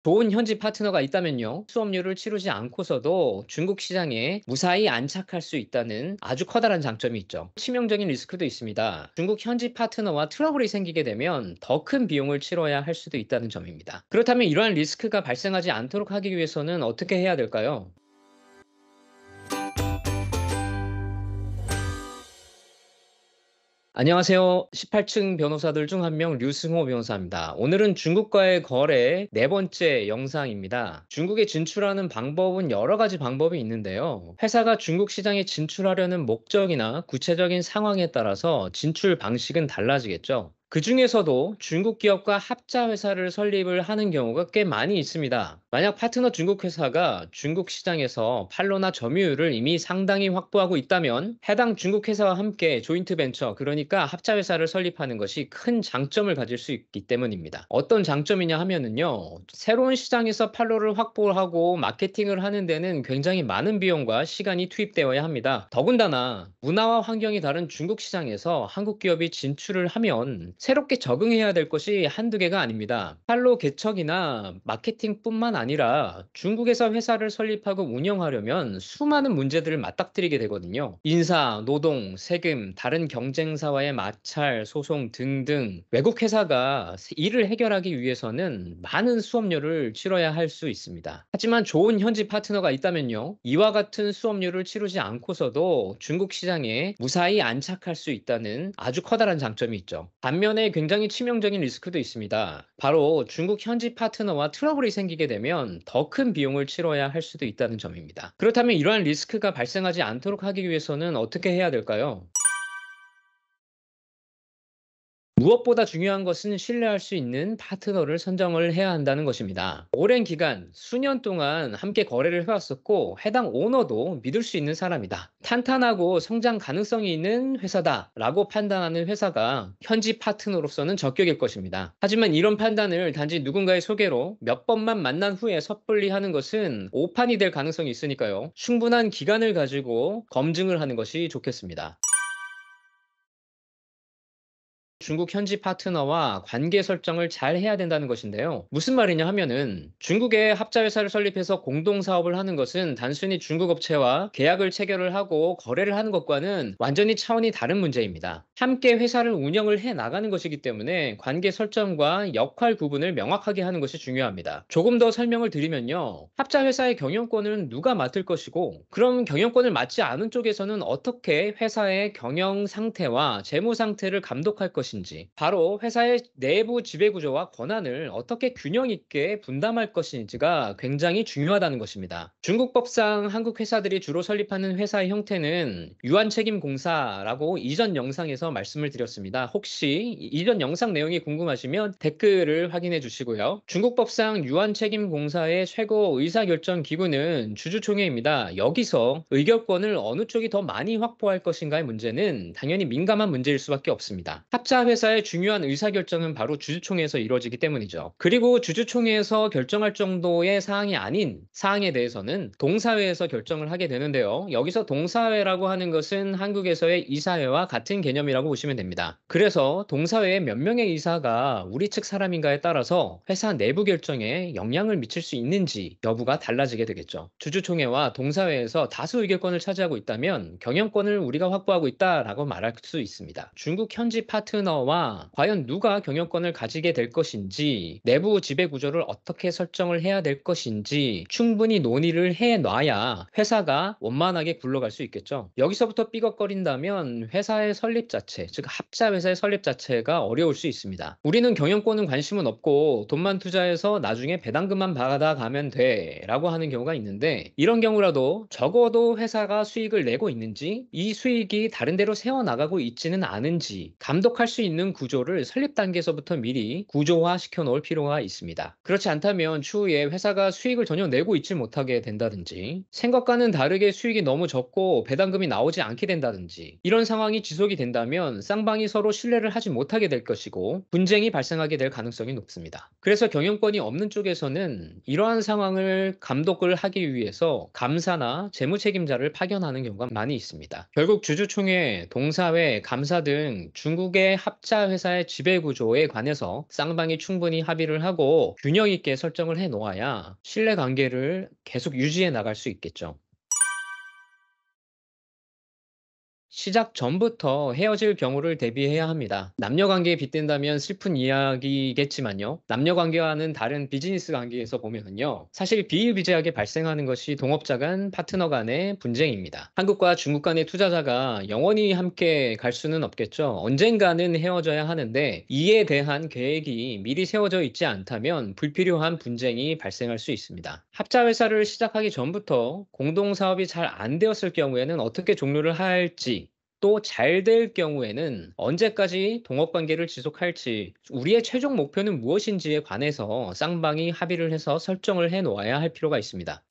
좋은 현지 파트너가 있다면요, 수업료를 치르지 않고서도 중국 시장에 무사히 안착할 수 있다는 아주 커다란 장점이 있죠. 치명적인 리스크도 있습니다. 중국 현지 파트너와 트러블이 생기게 되면 더 큰 비용을 치러야 할 수도 있다는 점입니다. 그렇다면 이러한 리스크가 발생하지 않도록 하기 위해서는 어떻게 해야 될까요? 안녕하세요. 18층 변호사들 중 한 명 류승호 변호사입니다. 오늘은 중국과의 거래 네 번째 영상입니다. 중국에 진출하는 방법은 여러 가지 방법이 있는데요. 회사가 중국 시장에 진출하려는 목적이나 구체적인 상황에 따라서 진출 방식은 달라지겠죠. 그 중에서도 중국 기업과 합자 회사를 설립을 하는 경우가 꽤 많이 있습니다. 만약 파트너 중국 회사가 중국 시장에서 판로나 점유율을 이미 상당히 확보하고 있다면 해당 중국 회사와 함께 조인트 벤처, 그러니까 합자 회사를 설립하는 것이 큰 장점을 가질 수 있기 때문입니다. 어떤 장점이냐 하면은요, 새로운 시장에서 판로를 확보하고 마케팅을 하는 데는 굉장히 많은 비용과 시간이 투입되어야 합니다. 더군다나 문화와 환경이 다른 중국 시장에서 한국 기업이 진출을 하면 새롭게 적응해야 될 것이 한두 개가 아닙니다. 판로 개척이나 마케팅뿐만 아니라 중국에서 회사를 설립하고 운영하려면 수많은 문제들을 맞닥뜨리게 되거든요. 인사, 노동, 세금, 다른 경쟁사와의 마찰, 소송 등등 외국 회사가 이를 해결하기 위해서는 많은 수업료를 치러야 할 수 있습니다. 하지만 좋은 현지 파트너가 있다면요, 이와 같은 수업료를 치르지 않고서도 중국 시장에 무사히 안착할 수 있다는 아주 커다란 장점이 있죠. 반면에 굉장히 치명적인 리스크도 있습니다. 바로 중국 현지 파트너와 트러블이 생기게 되면 더 큰 비용을 치러야 할 수도 있다는 점입니다. 그렇다면 이러한 리스크가 발생하지 않도록 하기 위해서는 어떻게 해야 될까요? 무엇보다 중요한 것은 신뢰할 수 있는 파트너를 선정을 해야 한다는 것입니다. 오랜 기간, 수년 동안 함께 거래를 해왔었고, 해당 오너도 믿을 수 있는 사람이다, 탄탄하고 성장 가능성이 있는 회사다라고 판단하는 회사가 현지 파트너로서는 적격일 것입니다. 하지만 이런 판단을 단지 누군가의 소개로 몇 번만 만난 후에 섣불리 하는 것은 오판이 될 가능성이 있으니까요, 충분한 기간을 가지고 검증을 하는 것이 좋겠습니다. 중국 현지 파트너와 관계 설정을 잘 해야 된다는 것인데요. 무슨 말이냐 하면은, 중국에 합자 회사를 설립해서 공동 사업을 하는 것은 단순히 중국 업체와 계약을 체결을 하고 거래를 하는 것과는 완전히 차원이 다른 문제입니다. 함께 회사를 운영을 해 나가는 것이기 때문에 관계 설정과 역할 구분을 명확하게 하는 것이 중요합니다. 조금 더 설명을 드리면요, 합자 회사의 경영권은 누가 맡을 것이고, 그럼 경영권을 맡지 않은 쪽에서는 어떻게 회사의 경영 상태와 재무 상태를 감독할 것인지, 바로 회사의 내부 지배 구조와 권한을 어떻게 균형 있게 분담할 것인지가 굉장히 중요하다는 것입니다. 중국 법상 한국 회사들이 주로 설립하는 회사의 형태는 유한책임공사라고 이전 영상에서 말씀을 드렸습니다. 혹시 이전 영상 내용이 궁금하시면 댓글을 확인해 주시고요. 중국 법상 유한책임공사의 최고 의사결정 기구는 주주총회입니다. 여기서 의결권을 어느 쪽이 더 많이 확보할 것인가의 문제는 당연히 민감한 문제일 수밖에 없습니다. 합자 회사의 중요한 의사결정은 바로 주주총회에서 이루어지기 때문이죠. 그리고 주주총회에서 결정할 정도의 사항이 아닌 사항에 대해서는 동사회에서 결정을 하게 되는데요. 여기서 동사회라고 하는 것은 한국에서의 이사회와 같은 개념이라고 보시면 됩니다. 그래서 동사회의 몇 명의 이사가 우리 측 사람인가에 따라서 회사 내부 결정에 영향을 미칠 수 있는지 여부가 달라지게 되겠죠. 주주총회와 동사회에서 다수 의결권을 차지하고 있다면 경영권을 우리가 확보하고 있다라고 말할 수 있습니다. 중국 현지 파트너와 과연 누가 경영권을 가지게 될 것인지, 내부 지배 구조를 어떻게 설정을 해야 될 것인지 충분히 논의를 해 놔야 회사가 원만하게 굴러갈 수 있겠죠. 여기서부터 삐걱거린다면 회사의 설립 자체, 즉 합자 회사의 설립 자체가 어려울 수 있습니다. 우리는 경영권은 관심은 없고 돈만 투자해서 나중에 배당금만 받아가면 돼라고 하는 경우가 있는데, 이런 경우라도 적어도 회사가 수익을 내고 있는지, 이 수익이 다른 데로 새어나가고 있지는 않은지 감독할 수 있는 구조를 설립 단계에서부터 미리 구조화 시켜 놓을 필요가 있습니다. 그렇지 않다면 추후에 회사가 수익을 전혀 내고 있지 못하게 된다든지, 생각과는 다르게 수익이 너무 적고 배당금이 나오지 않게 된다든지, 이런 상황이 지속이 된다면 쌍방이 서로 신뢰를 하지 못하게 될 것이고 분쟁이 발생하게 될 가능성이 높습니다. 그래서 경영권이 없는 쪽에서는 이러한 상황을 감독을 하기 위해서 감사나 재무 책임자를 파견하는 경우가 많이 있습니다. 결국 주주총회, 동사회, 감사 등 중국의 합자 회사의 지배 구조에 관해서 쌍방이 충분히 합의를 하고 균형 있게 설정을 해 놓아야 신뢰 관계를 계속 유지해 나갈 수 있겠죠. 시작 전부터 헤어질 경우를 대비해야 합니다. 남녀 관계에 빗댄다면 슬픈 이야기겠지만요. 남녀 관계와는 다른 비즈니스 관계에서 보면은요. 사실 비일비재하게 발생하는 것이 동업자 간 파트너 간의 분쟁입니다. 한국과 중국 간의 투자자가 영원히 함께 갈 수는 없겠죠. 언젠가는 헤어져야 하는데 이에 대한 계획이 미리 세워져 있지 않다면 불필요한 분쟁이 발생할 수 있습니다. 합자 회사를 시작하기 전부터 공동 사업이 잘 안 되었을 경우에는 어떻게 종료를 할지 또 잘 될 경우에는 언제까지 동업 관계를 지속할지, 우리의 최종 목표는 무엇인지에 관해서 쌍방이 합의를 해서 설정을 해 놓아야 할 필요가 있습니다.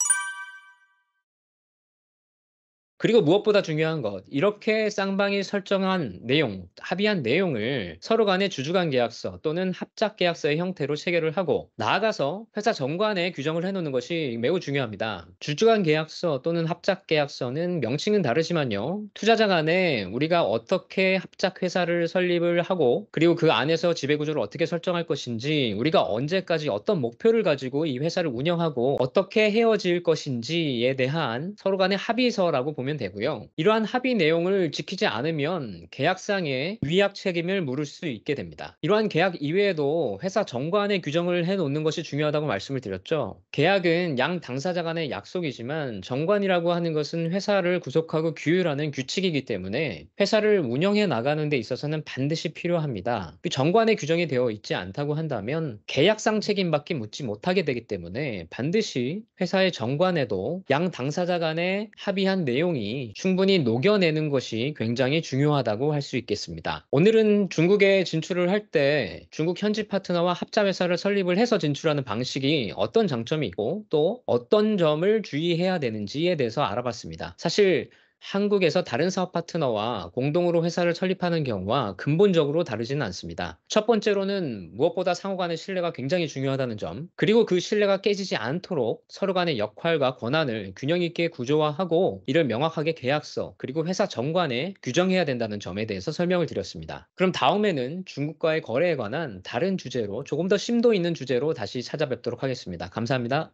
그리고 무엇보다 중요한 것, 이렇게 쌍방이 설정한 내용, 합의한 내용을 서로 간의 주주간 계약서 또는 합작 계약서의 형태로 체결을 하고 나아가서 회사 정관에 규정을 해놓는 것이 매우 중요합니다. 주주간 계약서 또는 합작 계약서는 명칭은 다르지만요. 투자자 간에 우리가 어떻게 합작 회사를 설립을 하고 그리고 그 안에서 지배구조를 어떻게 설정할 것인지, 우리가 언제까지 어떤 목표를 가지고 이 회사를 운영하고 어떻게 헤어질 것인지에 대한 서로 간의 합의서라고 보면 되고요. 이러한 합의 내용을 지키지 않으면 계약상의 위약 책임을 물을 수 있게 됩니다. 이러한 계약 이외에도 회사 정관에 규정을 해놓는 것이 중요하다고 말씀을 드렸죠. 계약은 양 당사자 간의 약속이지만 정관이라고 하는 것은 회사를 구속하고 규율하는 규칙이기 때문에 회사를 운영해 나가는 데 있어서는 반드시 필요합니다. 그 정관에 규정이 되어 있지 않다고 한다면 계약상 책임밖에 묻지 못하게 되기 때문에 반드시 회사의 정관에도 양 당사자 간에 합의한 내용이 충분히 녹여내는 것이 굉장히 중요하다고 할 수 있겠습니다. 오늘은 중국에 진출을 할 때 중국 현지 파트너와 합자 회사를 설립을 해서 진출하는 방식이 어떤 장점이 있고 또 어떤 점을 주의해야 되는지에 대해서 알아봤습니다. 사실 한국에서 다른 사업 파트너와 공동으로 회사를 설립하는 경우와 근본적으로 다르지는 않습니다. 첫 번째로는 무엇보다 상호 간의 신뢰가 굉장히 중요하다는 점, 그리고 그 신뢰가 깨지지 않도록 서로 간의 역할과 권한을 균형 있게 구조화하고 이를 명확하게 계약서 그리고 회사 정관에 규정해야 된다는 점에 대해서 설명을 드렸습니다. 그럼 다음에는 중국과의 거래에 관한 다른 주제로, 조금 더 심도 있는 주제로 다시 찾아뵙도록 하겠습니다. 감사합니다.